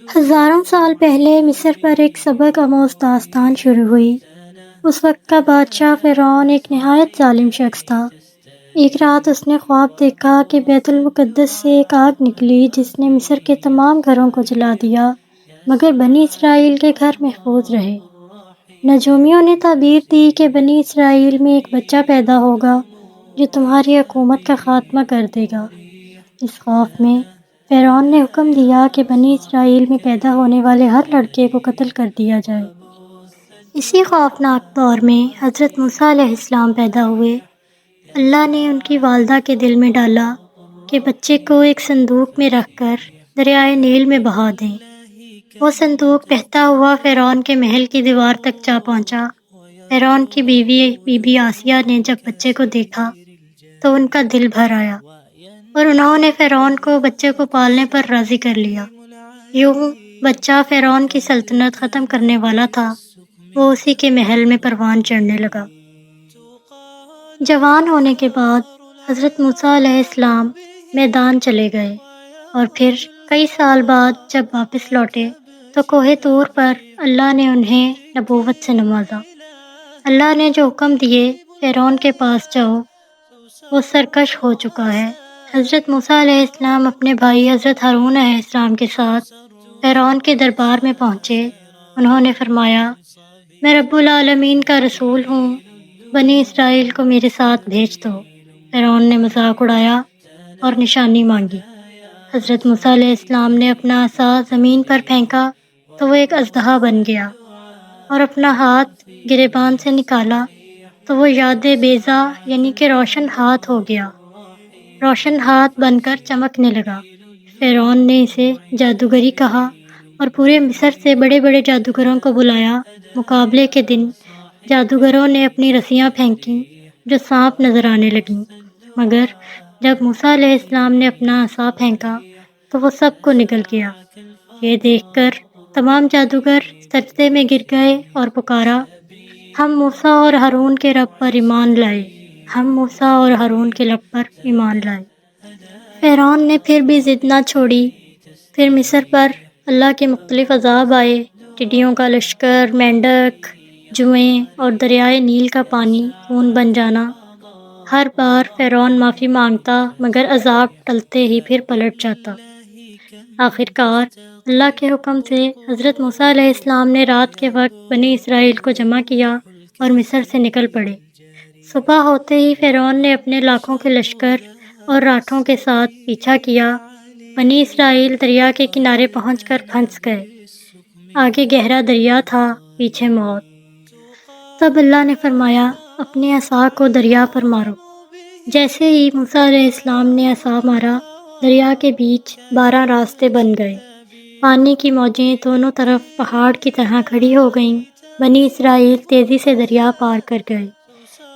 ہزاروں سال پہلے مصر پر ایک سبق آموز داستان شروع ہوئی۔ اس وقت کا بادشاہ فرعون ایک نہایت ظالم شخص تھا۔ ایک رات اس نے خواب دیکھا کہ بیت المقدس سے ایک آگ نکلی جس نے مصر کے تمام گھروں کو جلا دیا، مگر بنی اسرائیل کے گھر محفوظ رہے۔ نجومیوں نے تعبیر دی کہ بنی اسرائیل میں ایک بچہ پیدا ہوگا جو تمہاری حکومت کا خاتمہ کر دے گا۔ اس خوف میں فرعون نے حکم دیا کہ بنی اسرائیل میں پیدا ہونے والے ہر لڑکے کو قتل کر دیا جائے۔ اسی خوفناک دور میں حضرت موسیٰ علیہ السلام پیدا ہوئے۔ اللہ نے ان کی والدہ کے دل میں ڈالا کہ بچے کو ایک صندوق میں رکھ کر دریائے نیل میں بہا دیں۔ وہ صندوق بہتا ہوا فرعون کے محل کی دیوار تک جا پہنچا۔ فرعون کی بیوی بی بی آسیہ نے جب بچے کو دیکھا تو ان کا دل بھر آیا اور انہوں نے فرعون کو بچے کو پالنے پر راضی کر لیا۔ یوں بچہ فرعون کی سلطنت ختم کرنے والا تھا، وہ اسی کے محل میں پروان چڑھنے لگا۔ جوان ہونے کے بعد حضرت موسیٰ علیہ السلام میدان چلے گئے اور پھر کئی سال بعد جب واپس لوٹے تو کوہ طور پر اللہ نے انہیں نبوت سے نوازا۔ اللہ نے جو حکم دیے فرعون کے پاس جاؤ، وہ سرکش ہو چکا ہے۔ حضرت موسیٰ علیہ السلام اپنے بھائی حضرت ہارون علیہ السلام کے ساتھ فرعون کے دربار میں پہنچے۔ انہوں نے فرمایا، میں رب العالمین کا رسول ہوں، بنی اسرائیل کو میرے ساتھ بھیج دو۔ فرعون نے مذاق اڑایا اور نشانی مانگی۔ حضرت موسیٰ علیہ السلام نے اپنا عصا زمین پر پھینکا تو وہ ایک اژدہا بن گیا، اور اپنا ہاتھ گریبان سے نکالا تو وہ یاد بیضا یعنی کہ روشن ہاتھ ہو گیا، روشن ہاتھ بن کر چمکنے لگا۔ فرعون نے اسے جادوگری کہا اور پورے مصر سے بڑے بڑے جادوگروں کو بلایا۔ مقابلے کے دن جادوگروں نے اپنی رسیاں پھینکیں جو سانپ نظر آنے لگیں، مگر جب موسیٰ علیہ السلام نے اپنا عصا پھینکا تو وہ سب کو نگل گیا۔ یہ دیکھ کر تمام جادوگر سجدے میں گر گئے اور پکارا، ہم موسیٰ اور ہارون کے رب پر ایمان لائے، ہم موسیٰ اور ہارون کے رب پر ایمان لائے۔ فرعون نے پھر بھی ضد نہ چھوڑی۔ پھر مصر پر اللہ کے مختلف عذاب آئے، ٹڈیوں کا لشکر، مینڈک، جوئیں اور دریائے نیل کا پانی خون بن جانا۔ ہر بار فرعون معافی مانگتا مگر عذاب ٹلتے ہی پھر پلٹ جاتا۔ آخرکار اللہ کے حکم سے حضرت موسیٰ علیہ السلام نے رات کے وقت بنی اسرائیل کو جمع کیا اور مصر سے نکل پڑے۔ صبح ہوتے ہی فرعون نے اپنے لاکھوں کے لشکر اور راٹھوں کے ساتھ پیچھا کیا۔ بنی اسرائیل دریا کے کنارے پہنچ کر پھنس گئے۔ آگے گہرا دریا تھا، پیچھے موت۔ تب اللہ نے فرمایا، اپنے عصا کو دریا پر مارو۔ جیسے ہی موسیٰ علیہ السلام نے عصا مارا، دریا کے بیچ 12 راستے بن گئے۔ پانی کی موجیں دونوں طرف پہاڑ کی طرح کھڑی ہو گئیں۔ بنی اسرائیل تیزی سے دریا پار کر گئے۔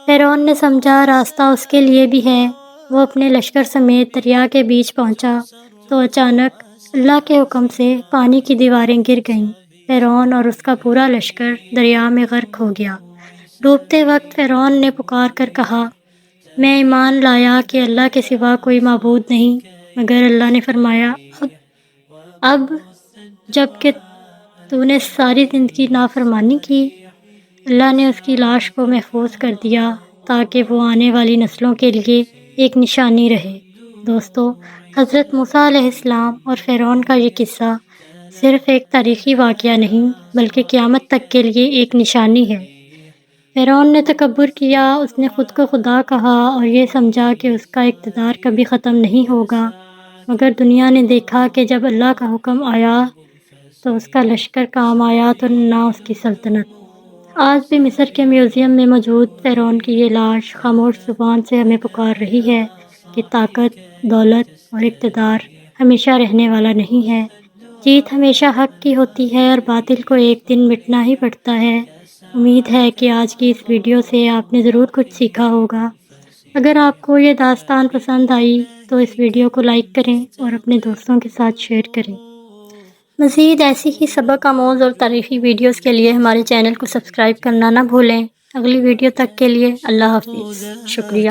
فرعون نے سمجھا راستہ اس کے لیے بھی ہے۔ وہ اپنے لشکر سمیت دریا کے بیچ پہنچا تو اچانک اللہ کے حکم سے پانی کی دیواریں گر گئیں۔ فرعون اور اس کا پورا لشکر دریا میں غرق ہو گیا۔ ڈوبتے وقت فرعون نے پکار کر کہا، میں ایمان لایا کہ اللہ کے سوا کوئی معبود نہیں، مگر اللہ نے فرمایا، اب جب کہ تو نے ساری زندگی نافرمانی کی۔ اللہ نے اس کی لاش کو محفوظ کر دیا تاکہ وہ آنے والی نسلوں کے لیے ایک نشانی رہے۔ دوستو، حضرت موسیٰ علیہ السلام اور فرعون کا یہ قصہ صرف ایک تاریخی واقعہ نہیں بلکہ قیامت تک کے لیے ایک نشانی ہے۔ فرعون نے تکبر کیا، اس نے خود کو خدا کہا اور یہ سمجھا کہ اس کا اقتدار کبھی ختم نہیں ہوگا، مگر دنیا نے دیکھا کہ جب اللہ کا حکم آیا تو اس کا لشکر کام آیا تو نہ اس کی سلطنت۔ آج بھی مصر کے میوزیم میں موجود فرعون کی یہ لاش خاموش زبان سے ہمیں پکار رہی ہے کہ طاقت، دولت اور اقتدار ہمیشہ رہنے والا نہیں ہے۔ جیت ہمیشہ حق کی ہوتی ہے اور باطل کو ایک دن مٹنا ہی پڑتا ہے۔ امید ہے کہ آج کی اس ویڈیو سے آپ نے ضرور کچھ سیکھا ہوگا۔ اگر آپ کو یہ داستان پسند آئی تو اس ویڈیو کو لائک کریں اور اپنے دوستوں کے ساتھ شیئر کریں۔ مزید ایسی ہی سبق آموز اور تاریخی ویڈیوز کے لیے ہمارے چینل کو سبسکرائب کرنا نہ بھولیں۔ اگلی ویڈیو تک کے لیے اللہ حافظ۔ شکریہ۔